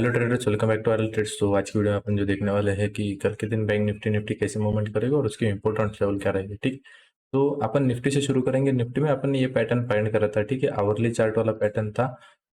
Hello traders, welcome back to RL trades. तो आज की वीडियो में अपन जो देखने वाले हैं कि कल के दिन बैंक निफ्टी कैसे मूवमेंट करेगा और उसके इंपॉर्टेंट लेवल क्या रहेगा। ठीक, तो अपन निफ्टी से शुरू करेंगे। निफ्टी में अपन ने ये पैटर्न फाइंड करा था। ठीक है, आवरली चार्ट वाला पैटर्न था,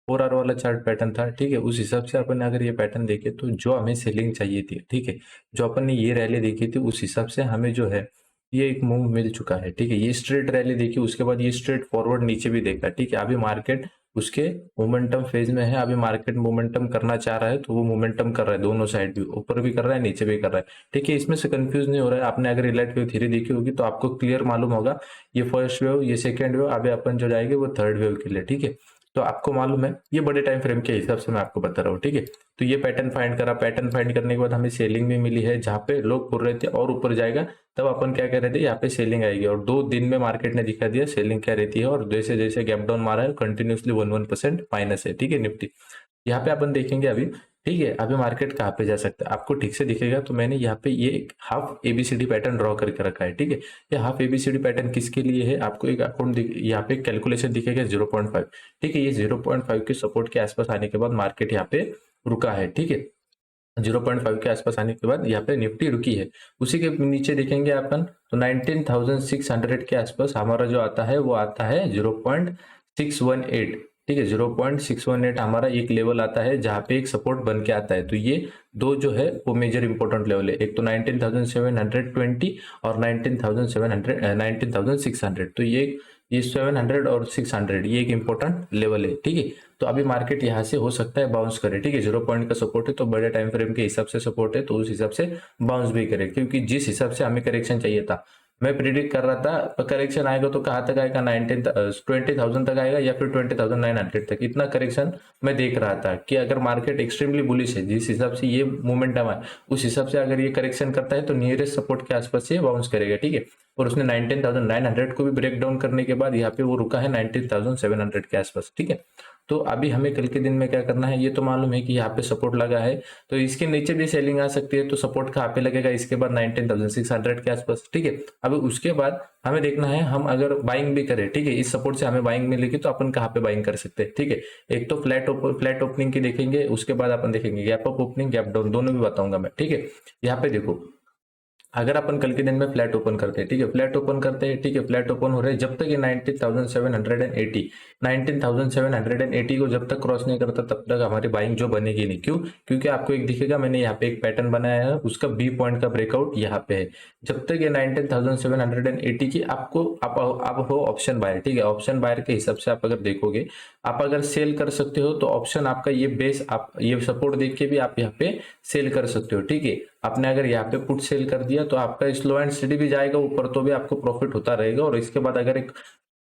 4 आवर वाला चार्ट पैटर्न था। ठीक है, उस हिसाब से अपन ने अगर ये पैटर्न देखे तो जो हमें सेलिंग चाहिए थी, ठीक है, जो अपन ने ये रैली देखी थी उस हिसाब से हमें जो है ये एक मूव मिल चुका है। ठीक है, ये स्ट्रेट रैली देखी, उसके बाद ये स्ट्रेट फॉरवर्ड नीचे भी देखा। ठीक है, अभी मार्केट उसके मोमेंटम फेज में है। अभी मार्केट मोमेंटम करना चाह रहा है तो वो मोमेंटम कर रहा है, दोनों साइड भी, ऊपर भी कर रहा है नीचे भी कर रहा है। ठीक है, इसमें से कंफ्यूज नहीं हो रहा है। आपने अगर रिलेट वेव थ्योरी देखी होगी तो आपको क्लियर मालूम होगा ये फर्स्ट वेव, ये सेकंड वेव, अभी अपन जो जाएंगे वो थर्ड वेव के लिए। ठीक है, तो आपको मालूम है, ये बड़े टाइम फ्रेम के हिसाब से मैं आपको बता रहा हूँ। ठीक है, तो ये पैटर्न फाइंड करा, पैटर्न फाइंड करने के बाद हमें सेलिंग भी मिली है, जहां पे लोग बोल रहे थे और ऊपर जाएगा, तब अपन क्या कह रहे थे यहाँ पे सेलिंग आएगी, और 2 दिन में मार्केट ने दिखा दिया सेलिंग क्या रहती है। और जैसे जैसे गैप डाउन मारा है कंटिन्यूसली 1% माइनस है। ठीक है, निफ्टी यहाँ पे अपन देखेंगे अभी। ठीक है, अभी मार्केट कहाँ पे जा सकता है आपको ठीक से दिखेगा। तो मैंने यहाँ पे ये एक हाफ एबीसीडी पैटर्न ड्रॉ करके रखा है। ठीक है, ये हाफ एबीसीडी पैटर्न किसके लिए है, आपको एक अकाउंट यहाँ पे कैलकुलेशन दिखेगा 0.5। ठीक है, ये 0.5 के सपोर्ट के आसपास आने के बाद मार्केट यहाँ पे रुका है। ठीक है, 0.5 के आसपास आने के बाद यहाँ पे निफ्टी रुकी है। उसी के नीचे देखेंगे अपन तो 19,600 के आसपास हमारा जो आता है वो आता है 0.618। ठीक है, 0.618 हमारा एक लेवल आता है जहां पे एक सपोर्ट बन के आता है। तो ये दो जो है वो मेजर इंपॉर्टेंट लेवल है, एक तो 19,720 और 19,600। तो ये 700 और 600 ये एक इंपॉर्टेंट लेवल है। ठीक है, तो अभी मार्केट यहाँ से हो सकता है बाउंस करे। ठीक है, 0 पॉइंट का सपोर्ट है तो बड़े टाइम फ्रेम के हिसाब से सपोर्ट है, तो उस हिसाब से बाउंस भी करे, क्योंकि जिस हिसाब से हमें करेक्शन चाहिए था, मैं प्रिडिक्ट कर रहा था करेक्शन आएगा तो कहाँ तक आएगा, 20,000 तक आएगा या फिर 20,900 तक। इतना करेक्शन मैं देख रहा था कि अगर मार्केट एक्सट्रीमली बुलिश है, जिस हिसाब से ये मोमेंटम है उस हिसाब से अगर ये करेक्शन करता है तो नियरेस्ट सपोर्ट के आसपास से बाउंस करेगा। ठीक है, और उसने 19,900 को भी ब्रेक डाउन करने के बाद यहाँ पे वो रुका है 19,700 के आसपास। ठीक है, तो अभी हमें कल के दिन में क्या करना है, ये तो मालूम है कि यहाँ पे सपोर्ट लगा है तो इसके नीचे भी सेलिंग आ सकती है। तो सपोर्ट कहाँ पे लगेगा, इसके बाद 19,600 के आसपास। ठीक है, अब उसके बाद हमें देखना है हम अगर बाइंग भी करें, ठीक है, इस सपोर्ट से हमें बाइंग मिलेगी तो अपन कहाँ पे बाइंग कर सकते हैं। ठीक है, एक तो फ्लैट ओपनिंग की देखेंगे, उसके बाद अपन देखेंगे gap up opening, gap down, दोनों भी बताऊंगा मैं। ठीक है, यहाँ पे देखो, अगर अपन कल के दिन में फ्लैट ओपन करते हैं, ठीक है, फ्लैट ओपन करते हैं, ठीक है, फ्लैट ओपन हो रहे हैं, जब तक ये 19,780 को जब तक क्रॉस नहीं करता तब तक हमारी बाइंग जो बनेगी नहीं। क्यों, क्योंकि आपको एक दिखेगा मैंने यहाँ पे एक पैटर्न बनाया है, उसका बी पॉइंट का ब्रेकआउट यहाँ पे है। जब तक ये 19,780 की आपको आप हो ऑप्शन बायर। ठीक है, ऑप्शन बायर के हिसाब से आप अगर देखोगे, आप अगर सेल कर सकते हो तो ऑप्शन आपका ये बेस, आप ये सपोर्ट देख के भी आप यहाँ पे सेल कर सकते हो। ठीक है, आपने अगर यहाँ पे पुट सेल कर दिया तो आपका स्लो एंड स्टेडी भी जाएगा ऊपर, तो भी आपको प्रॉफिट होता रहेगा, और इसके बाद अगर एक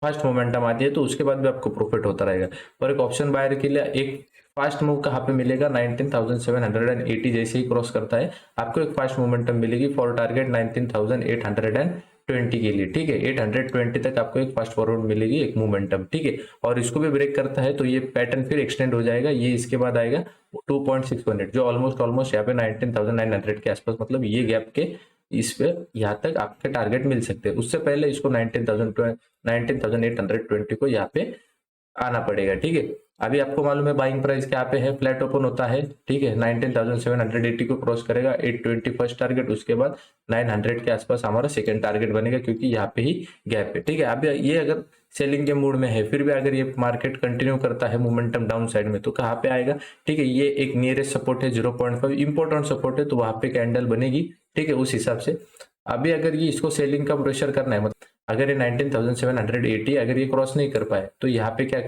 फास्ट मोमेंटम आती है तो उसके बाद भी आपको प्रॉफिट होता रहेगा। और एक ऑप्शन बायर के लिए एक फास्ट मूव कहाँ पे मिलेगा, 19,780 जैसे ही क्रॉस करता है आपको एक फास्ट मोमेंटम मिलेगी फॉर टारगेट 19,820 के लिए। ठीक है, 820 तक आपको एक फास्ट फॉरवर्ड मिलेगी, एक मोमेंटम। ठीक है, और इसको भी ब्रेक करता है तो ये पैटर्न फिर एक्सटेंड हो जाएगा, ये इसके बाद आएगा 2.618 जो ऑलमोस्ट यहाँ पे 19,900 के आसपास, मतलब ये गैप के इस पे यहाँ तक आपके टारगेट मिल सकते हैं। उससे पहले इसको 19,820 को यहाँ पे आना पड़ेगा। ठीक है, अभी आपको मालूम है बाइंग प्राइस क्या पे है, फ्लैट ओपन होता है, ठीक है, 19,780 को क्रॉस करेगा, 820 फर्स्ट टारगेट, उसके बाद 900 के आसपास हमारा सेकंड टारगेट बनेगा, क्योंकि यहाँ पे ही गैप है। ठीक है, अभी ये अगर सेलिंग के मूड में है, फिर भी अगर ये मार्केट कंटिन्यू करता है मोमेंटम डाउन साइड में तो कहाँ पे आएगा। ठीक है, ये एक नियरेस्ट सपोर्ट है 0.5, इंपॉर्टेंट सपोर्ट है, तो वहां पे कैंडल बनेगी। ठीक है, उस हिसाब से अभी अगर ये इसको सेलिंग का प्रेशर करना है, मतलब अगर ये 19,780 अगर ये क्रॉस नहीं कर पाए तो यहाँ पे क्या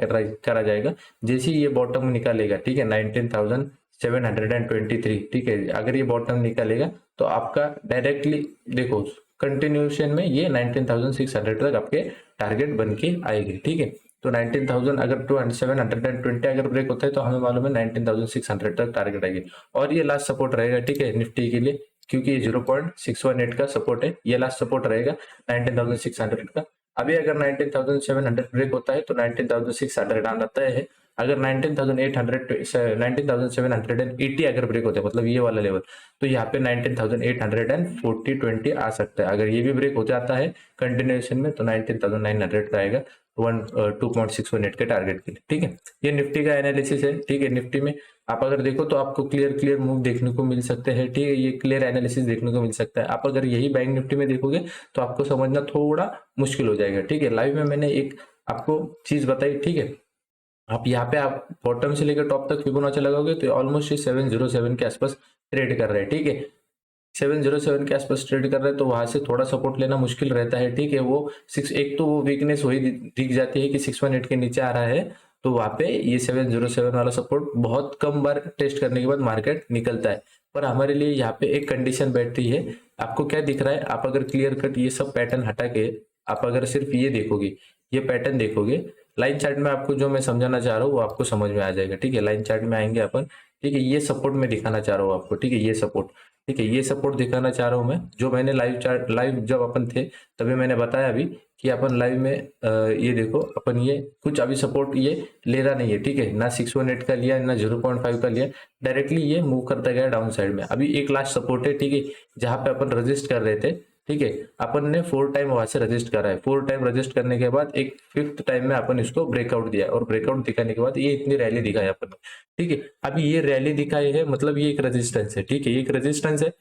करा जाएगा, जैसे ही ये बॉटम निकालेगा, ठीक है, 19,723, ठीक है, अगर ये बॉटम निकालेगा तो आपका डायरेक्टली देखो कंटिन्यूशन में ये 19,600 तक आपके टारगेट बन के आएगी। ठीक है, तो 19,000 अगर 720 अगर ब्रेक होता है तो हमें मालूम है 19,600 तक टारगेट आएगी, और ये लास्ट सपोर्ट रहेगा। ठीक है, निफ्टी के लिए, क्योंकि ये 0.618 का सपोर्ट है, ये लास्ट सपोर्ट रहेगा 19,600 का। अभी अगर 19,700 ब्रेक होता है तो 19,600 आना तय है। अगर 19,780 अगर ब्रेक होते हैं, मतलब ये वाला लेवल, तो यहाँ पे 19,840-20 आ सकता है। अगर ये भी ब्रेक हो जाता है कंटिन्यूएशन में तो 19,900 का आएगा 2.618 के टारगेट के लिए। ठीक है, ये निफ्टी का एनालिसिस है। ठीक है, निफ्टी में आप अगर देखो तो आपको क्लियर मूव देखने को मिल सकते हैं। ठीक है, ये क्लियर एनालिसिस देखने को मिल सकता है। आप अगर यही बैंक निफ्टी में देखोगे तो आपको समझना थोड़ा मुश्किल हो जाएगा। ठीक है, लाइव में मैंने एक आपको चीज बताई। ठीक है, आप यहाँ पे आप बॉटम से लेकर टॉप तक फिबोनाची लगाओगे तो ऑलमोस्ट 707 के आसपास ट्रेड कर रहे हैं। ठीक है, 707 के आसपास ट्रेड कर रहे हैं तो वहां से थोड़ा सपोर्ट लेना मुश्किल रहता है। ठीक है, वो एक तो वो वीकनेस वही दिख जाती है कि 618 के नीचे आ रहा है, तो वहां पे ये 707 वाला सपोर्ट बहुत कम बार टेस्ट करने के बाद मार्केट निकलता है। पर हमारे लिए यहाँ पे एक कंडीशन बैठती है। आपको क्या दिख रहा है, आप अगर क्लियर कट ये सब पैटर्न हटा के आप अगर सिर्फ ये देखोगे, ये पैटर्न देखोगे, लाइन चार्ट में आपको जो मैं समझाना चाह रहा हूँ वो आपको समझ में आ जाएगा। ठीक है, लाइन चार्ट में आएंगे अपन। ठीक है, ये सपोर्ट में दिखाना चाह रहा हूँ आपको। ठीक है, ये सपोर्ट, ठीक है, ये सपोर्ट दिखाना चाह रहा हूँ मैं, जो मैंने लाइव चार्ट, लाइव जब अपन थे तभी मैंने बताया अभी कि अपन लाइव में ये देखो, अपन ये कुछ अभी सपोर्ट ये ले रहा नहीं है। ठीक है, ना 618 का लिया ना 0.5 का लिया, डायरेक्टली ये मूव करता गया डाउन साइड में। अभी एक लास्ट सपोर्ट है। ठीक है, जहां पे अपन रजिस्ट कर रहे थे। ठीक है, अपन ने 4 टाइम वहां से रजिस्ट करा है। 4 टाइम रजिस्ट करने के बाद एक 5th टाइम में अपन इसको ब्रेकआउट दिया, और ब्रेकआउट दिखाने के बाद ये इतनी रैली दिखाई अपन ने। ठीक है, अभी ये रैली दिखाई है, मतलब ये एक रेजिस्टेंस है। ठीक है, ये एक रेजिस्टेंस है।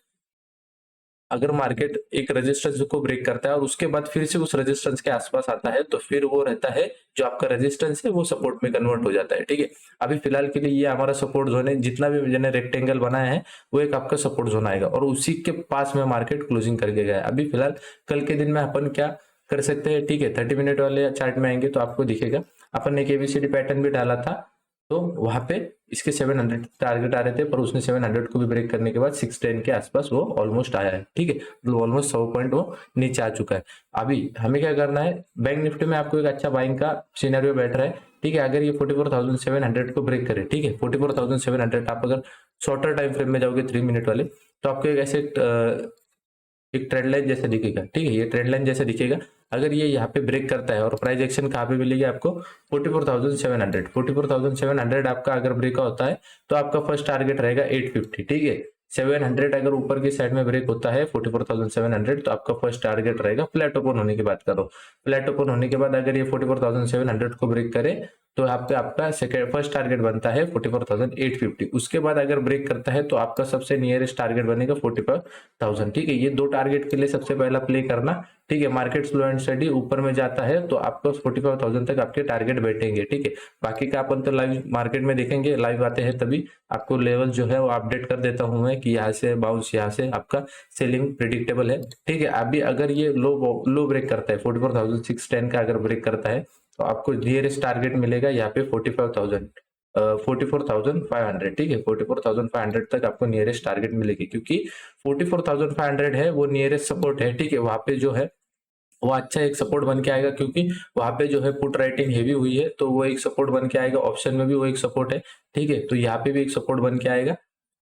अगर मार्केट एक रेजिस्टेंस को ब्रेक करता है और उसके बाद फिर से उस रेजिस्टेंस के आसपास आता है तो फिर वो रहता है, जो आपका रेजिस्टेंस है वो सपोर्ट में कन्वर्ट हो जाता है। ठीक है, अभी फिलहाल के लिए ये हमारा सपोर्ट जोन है। जितना भी मैंने रेक्टेंगल बनाया है वो एक आपका सपोर्ट जोन आएगा, और उसी के पास में मार्केट क्लोजिंग करके गया है। अभी फिलहाल कल के दिन में अपन क्या कर सकते हैं, ठीक है, 30 मिनट वाले चार्ट में आएंगे तो आपको दिखेगा अपन ने एक एबीसीडी पैटर्न भी डाला था, तो वहां पे इसके 700 टारगेट आ रहे थे, पर उसने 700 को भी ब्रेक करने के बाद 610 के आसपास वो ऑलमोस्ट आया है। ठीक है, मतलब ऑलमोस्ट 100 पॉइंट वो नीचे आ चुका है। अभी हमें क्या करना है, बैंक निफ्टी में आपको एक अच्छा बाइंग का सिनेरियो बैठ रहा है। ठीक है, अगर ये 44,700 को ब्रेक करे, ठीक है, 44,700 आप अगर शॉर्टर टाइम फ्रेम में जाओगे 3 मिनट वाले, तो आपको एक ऐसे एक ट्रेंड लाइन जैसे दिखेगा। ठीक है, ये ट्रेंड लाइन जैसे दिखेगा। अगर ये यहाँ पे ब्रेक करता है, और प्राइस एक्शन कहाँ पे मिलेगी आपको, 44,700। 44,700 आपका अगर ब्रेक होता है तो आपका फर्स्ट टारगेट रहेगा 850। ठीक है, 700 अगर ऊपर की साइड में ब्रेक होता है 44,700 तो आपका फर्स्ट टारगेट रहेगा, फ्लैट ओपन होने की बात करो, फ्लैट ओपन होने के बाद अगर ये 44,700 को ब्रेक करे तो यहाँ पे आपका सेकेंड फर्स्ट टारगेट बनता है 44,850। उसके बाद अगर ब्रेक करता है तो आपका सबसे नियरेस्ट टारगेट बनेगा 45,000। ठीक है, ये दो टारगेट के लिए सबसे पहला प्ले करना। ठीक है, मार्केट स्लो एंड स्टडी ऊपर में जाता है तो आपको 45,000 तक आपके टारगेट बैठेंगे। ठीक है, बाकी का अपन तो लाइव मार्केट में देखेंगे, लाइव आते हैं तभी आपको लेवल जो है वो अपडेट कर देता हूं मैं कि यहाँ से बाउंस, यहाँ से आपका सेलिंग प्रिडिक्टेबल है। ठीक है, अभी अगर ये लो ब्रेक करता है 44,610 का अगर ब्रेक करता है तो आपको नियरेस्ट टारगेट मिलेगा यहाँ पे 45,000, 44,500। ठीक है, 44,500 तक आपको नियरेस्ट टारगेट मिलेगी, क्योंकि 44,500 है वो नियरेस्ट सपोर्ट है। ठीक है, वहां पे जो है वो अच्छा एक सपोर्ट बन के आएगा, क्योंकि वहां पे जो है पुट राइटिंग हेवी हुई है तो वो एक सपोर्ट बन के आएगा। ऑप्शन में भी वो एक सपोर्ट है। ठीक है, तो यहाँ पे भी एक सपोर्ट बन के आएगा।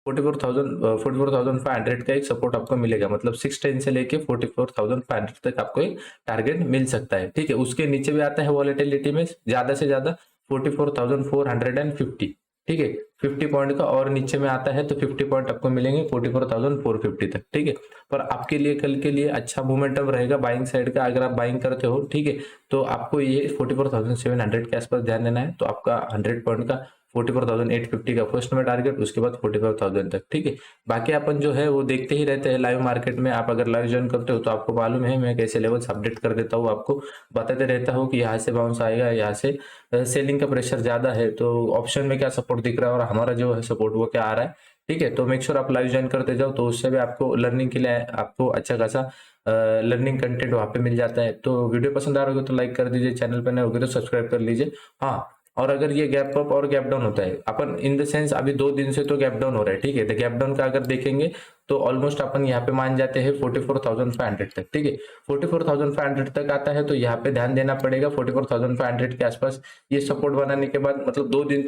44,500 का एक सपोर्ट आपको मिलेगा, मतलब 610 से लेके 44,500 तक आपको एक टारगेट मिल सकता है। ठीक है, उसके नीचे भी आता है वॉलेटिलिटी में ज्यादा से ज्यादा 44,450। ठीक है, 50 पॉइंट का और नीचे में आता है तो 50 पॉइंट आपको मिलेंगे 44,450 तक। ठीक है, पर आपके लिए कल के लिए अच्छा मोमेंटम रहेगा बाइंग साइड का, अगर आप बाइंग करते हो। ठीक है, तो आपको ये 44,700 के आसपास ध्यान देना है, तो आपका 100 पॉइंट का 44,850 का फर्स्ट में टारगेट, उसके बाद 45,000 तक। ठीक है, बाकी अपन जो है वो देखते ही रहते हैं लाइव मार्केट में। आप अगर लाइव ज्वाइन करते हो तो आपको मालूम है मैं कैसे लेवल्स अपडेट कर देता हूँ, आपको बताते रहता हूँ कि यहाँ से बाउंस आएगा, यहाँ से सेलिंग का प्रेशर ज्यादा है तो ऑप्शन में क्या सपोर्ट दिख रहा है और हमारा जो है सपोर्ट वो क्या आ रहा है। ठीक है, तो मेक श्योर आप लाइव ज्वाइन करते जाओ, तो उससे भी आपको लर्निंग के लिए आपको अच्छा खासा लर्निंग कंटेंट वहां पे मिल जाता है। तो वीडियो पसंद आ रहा होगा तो लाइक कर दीजिए, चैनल पर नए होगे तो सब्सक्राइब कर लीजिए। हाँ, और अगर ये गैप अप और गैप डाउन होता है, अपन इन द सेंस अभी 2 दिन से तो गैप डाउन हो रहा है। ठीक है, तो गैप डाउन का अगर देखेंगे तो ऑलमोस्ट अपन यहाँ पे मान जाते हैं 44,500 तक। ठीक है, 44,500 तक आता है तो यहाँ पे ध्यान देना पड़ेगा। 44,500 के आसपास ये सपोर्ट बनाने के बाद, मतलब 2 दिन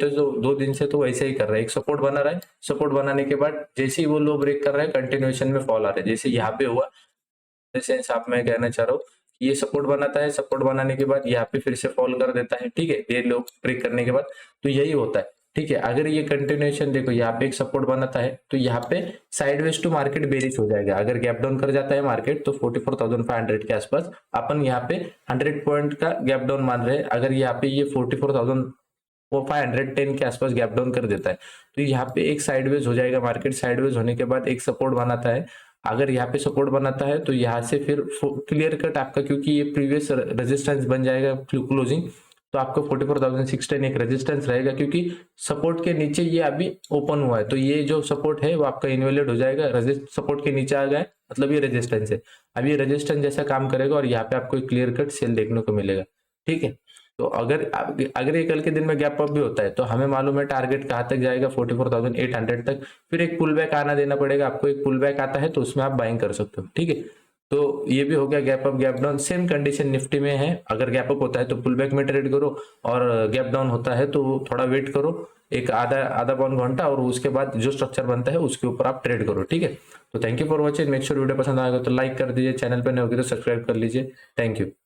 से तो वैसे ही कर रहा है, एक सपोर्ट बना रहा है, सपोर्ट बनाने के बाद जैसे ही वो लो ब्रेक कर रहा है कंटिन्यूएशन में फॉल आ रहा है, जैसे यहाँ पे हुआ। सेंस आप मैं कहना चाह रहा हूँ ये सपोर्ट बनाता है, सपोर्ट बनाने के बाद यहाँ पे फिर से फॉल कर देता है, ठीक है, ये लो ब्रेक करने के बाद। तो यही होता है, ठीक है। अगर ये कंटिन्यूएशन देखो यहाँ पे एक सपोर्ट बनाता है तो यहाँ पे साइडवेज टू मार्केट बेरिश हो जाएगा। अगर गैप डाउन कर जाता है मार्केट तो 44,500 के आसपास अपन यहाँ पे 100 पॉइंट का गैप डाउन मान रहे हैं। अगर यहाँ पे ये 44,510 के आसपास गैप डाउन कर देता है तो यहाँ पे एक साइडवेज हो जाएगा मार्केट। साइडवेज होने के बाद एक सपोर्ट बनाता है। अगर यहाँ पे सपोर्ट बनाता है तो यहाँ से फिर क्लियर कट आपका, क्योंकि ये प्रीवियस रेजिस्टेंस बन जाएगा क्लोजिंग, तो आपको 44,610 एक रेजिस्टेंस रहेगा, क्योंकि सपोर्ट के नीचे ये अभी ओपन हुआ है। तो ये जो सपोर्ट है वो आपका इनवैलिड हो जाएगा। सपोर्ट के नीचे आ गया मतलब ये रेजिस्टेंस है। अब ये रेजिस्टेंस जैसा काम करेगा और यहाँ पे आपको क्लियर कट सेल देखने को मिलेगा, ठीक है। तो अगर ये कल के दिन में गैप अप भी होता है तो हमें मालूम है टारगेट कहाँ तक जाएगा, 44,800 तक। फिर एक पुल बैक आना देना पड़ेगा आपको। एक पुल बैक आता है तो उसमें आप बाइंग कर सकते हो, ठीक है। तो ये भी हो गया gap up gap down. Same condition Nifty में है। अगर गैप अप होता है तो पुल बैक में ट्रेड करो, और गैप डाउन होता है तो थोड़ा वेट करो, एक आधा पौन घंटा, और उसके बाद जो स्ट्रक्चर बनता है उसके ऊपर आप ट्रेड करो, ठीक है। तो thank you for watching. Make sure video पसंद आएगा तो लाइक कर दीजिए, चैनल पर नहीं होगी तो सब्सक्राइब कर लीजिए। Thank you.